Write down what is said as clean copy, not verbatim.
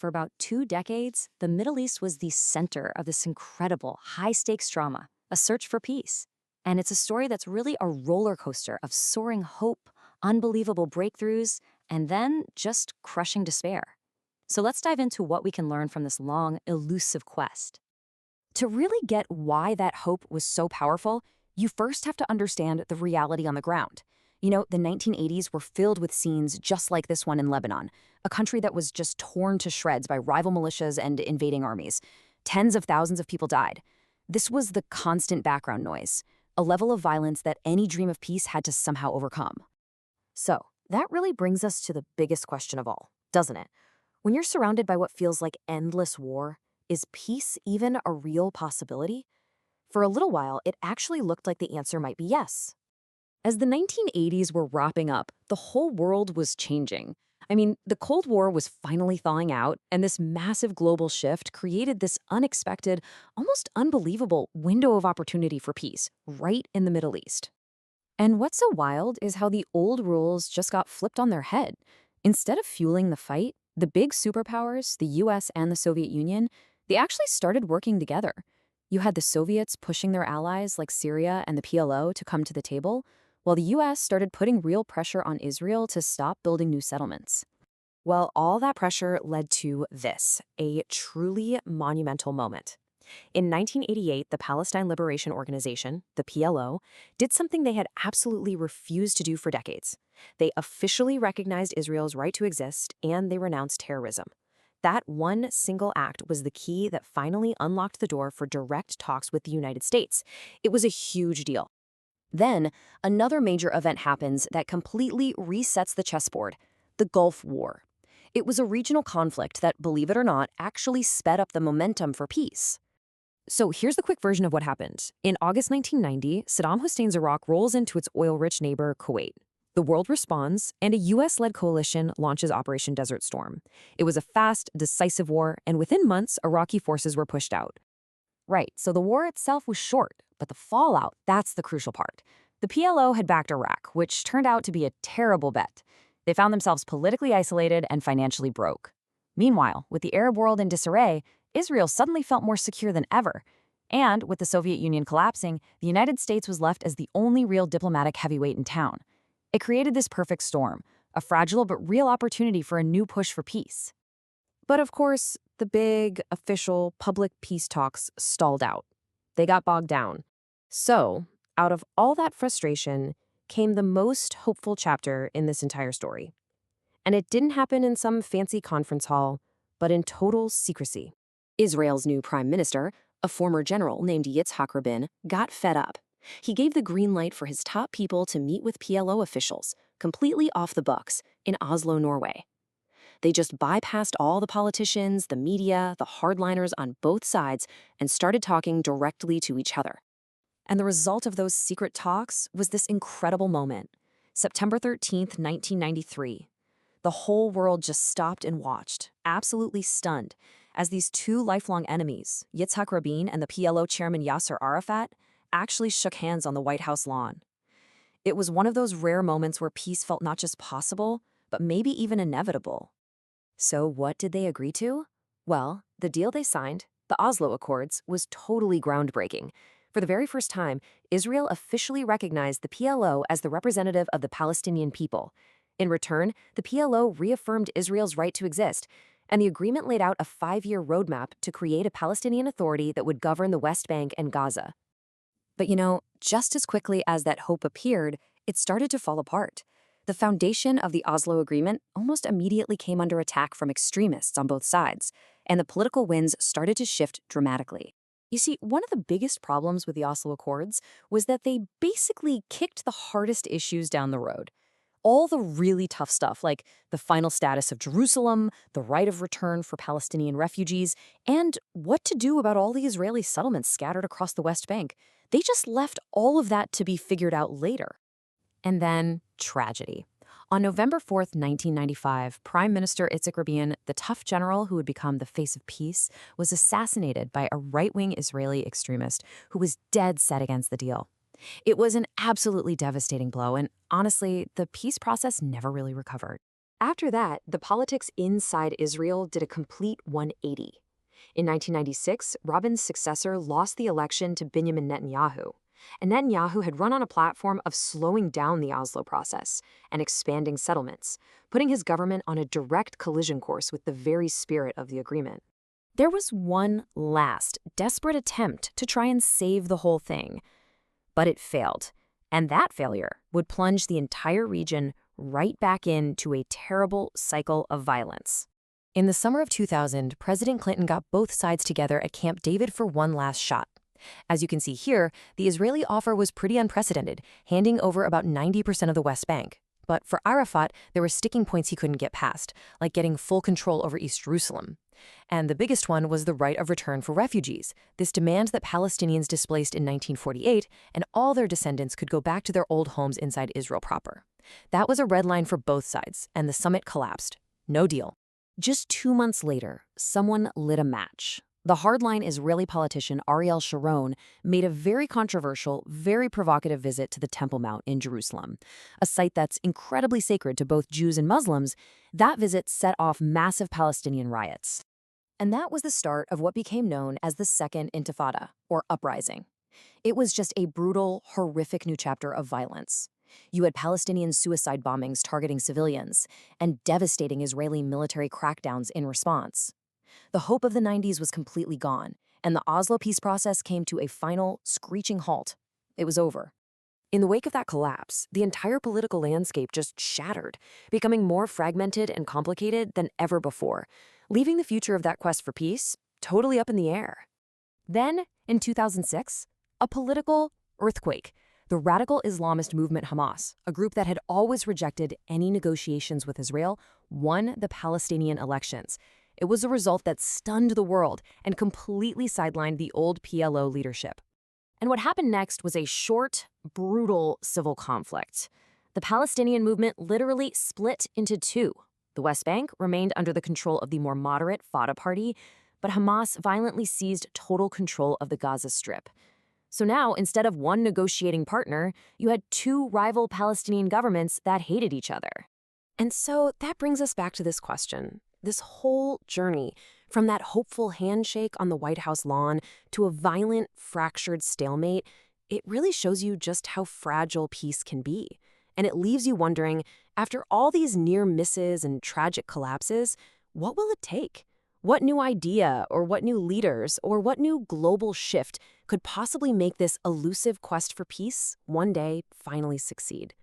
For about 2 decades, the Middle East was the center of this incredible, high stakes drama, a search for peace. And it's a story that's really a roller coaster of soaring hope, unbelievable breakthroughs, and then just crushing despair. So let's dive into what we can learn from this long, elusive quest. To really get why that hope was so powerful, you first have to understand the reality on the ground. The 1980s were filled with scenes just like this one in Lebanon, a country that was just torn to shreds by rival militias and invading armies. Tens of thousands of people died. This was the constant background noise, a level of violence that any dream of peace had to somehow overcome. So, that really brings us to the biggest question of all, doesn't it? When you're surrounded by what feels like endless war, is peace even a real possibility? For a little while, it actually looked like the answer might be yes. As the 1980s were wrapping up, the whole world was changing. The Cold War was finally thawing out, and this massive global shift created this unexpected, almost unbelievable window of opportunity for peace right in the Middle East. And what's so wild is how the old rules just got flipped on their head. Instead of fueling the fight, the big superpowers, the US and the Soviet Union, they actually started working together. You had the Soviets pushing their allies like Syria and the PLO to come to the table, while the US started putting real pressure on Israel to stop building new settlements. Well, all that pressure led to this, a truly monumental moment. In 1988, the Palestine Liberation Organization, the PLO, did something they had absolutely refused to do for decades. They officially recognized Israel's right to exist, and they renounced terrorism. That one single act was the key that finally unlocked the door for direct talks with the United States. It was a huge deal. Then, another major event happens that completely resets the chessboard: the Gulf War. It was a regional conflict that, believe it or not, actually sped up the momentum for peace. So here's the quick version of what happened. In August 1990, Saddam Hussein's Iraq rolls into its oil-rich neighbor, Kuwait. The world responds, and a US-led coalition launches Operation Desert Storm. It was a fast, decisive war, and within months, Iraqi forces were pushed out. Right, so the war itself was short, but the fallout, that's the crucial part. The PLO had backed Iraq, which turned out to be a terrible bet. They found themselves politically isolated and financially broke. Meanwhile, with the Arab world in disarray, Israel suddenly felt more secure than ever. And with the Soviet Union collapsing, the United States was left as the only real diplomatic heavyweight in town. It created this perfect storm, a fragile but real opportunity for a new push for peace. But of course, the big, official, public peace talks stalled out. They got bogged down. So, out of all that frustration came the most hopeful chapter in this entire story. And it didn't happen in some fancy conference hall, but in total secrecy. Israel's new prime minister, a former general named Yitzhak Rabin, got fed up. He gave the green light for his top people to meet with PLO officials, completely off the books, in Oslo, Norway. They just bypassed all the politicians, the media, the hardliners on both sides, and started talking directly to each other. And the result of those secret talks was this incredible moment. September 13th, 1993. The whole world just stopped and watched, absolutely stunned, as these two lifelong enemies, Yitzhak Rabin and the PLO chairman Yasser Arafat, actually shook hands on the White House lawn. It was one of those rare moments where peace felt not just possible, but maybe even inevitable. So what did they agree to? Well, the deal they signed, the Oslo Accords, was totally groundbreaking. For the very first time, Israel officially recognized the PLO as the representative of the Palestinian people. In return, the PLO reaffirmed Israel's right to exist, and the agreement laid out a 5-year roadmap to create a Palestinian Authority that would govern the West Bank and Gaza. But just as quickly as that hope appeared, it started to fall apart. The foundation of the Oslo Agreement almost immediately came under attack from extremists on both sides, and the political winds started to shift dramatically. You see, one of the biggest problems with the Oslo Accords was that they basically kicked the hardest issues down the road. All the really tough stuff, like the final status of Jerusalem, the right of return for Palestinian refugees, and what to do about all the Israeli settlements scattered across the West Bank, they just left all of that to be figured out later. And then, tragedy. On November 4th, 1995, Prime Minister Yitzhak Rabin, the tough general who would become the face of peace, was assassinated by a right-wing Israeli extremist who was dead set against the deal. It was an absolutely devastating blow, and honestly, the peace process never really recovered. After that, the politics inside Israel did a complete 180. In 1996, Rabin's successor lost the election to Benjamin Netanyahu. And Netanyahu had run on a platform of slowing down the Oslo process and expanding settlements, putting his government on a direct collision course with the very spirit of the agreement. There was one last, desperate attempt to try and save the whole thing. But it failed. And that failure would plunge the entire region right back into a terrible cycle of violence. In the summer of 2000, President Clinton got both sides together at Camp David for one last shot. As you can see here, the Israeli offer was pretty unprecedented, handing over about 90% of the West Bank. But for Arafat, there were sticking points he couldn't get past, like getting full control over East Jerusalem. And the biggest one was the right of return for refugees, this demand that Palestinians displaced in 1948 and all their descendants could go back to their old homes inside Israel proper. That was a red line for both sides, and the summit collapsed. No deal. Just 2 months later, someone lit a match. The hardline Israeli politician Ariel Sharon made a very controversial, very provocative visit to the Temple Mount in Jerusalem, a site that's incredibly sacred to both Jews and Muslims. That visit set off massive Palestinian riots. And that was the start of what became known as the Second Intifada, or uprising. It was just a brutal, horrific new chapter of violence. You had Palestinian suicide bombings targeting civilians, and devastating Israeli military crackdowns in response. The hope of the 90s was completely gone, and the Oslo peace process came to a final, screeching halt. It was over. In the wake of that collapse, the entire political landscape just shattered, becoming more fragmented and complicated than ever before, leaving the future of that quest for peace totally up in the air. Then, in 2006, a political earthquake. The radical Islamist movement Hamas, a group that had always rejected any negotiations with Israel, won the Palestinian elections. It was a result that stunned the world and completely sidelined the old PLO leadership. And what happened next was a short, brutal civil conflict. The Palestinian movement literally split into two. The West Bank remained under the control of the more moderate Fatah Party, but Hamas violently seized total control of the Gaza Strip. So now, instead of one negotiating partner, you had two rival Palestinian governments that hated each other. And so that brings us back to this question. This whole journey, from that hopeful handshake on the White House lawn to a violent, fractured stalemate, it really shows you just how fragile peace can be. And it leaves you wondering, after all these near misses and tragic collapses, what will it take? What new idea or what new leaders or what new global shift could possibly make this elusive quest for peace one day finally succeed?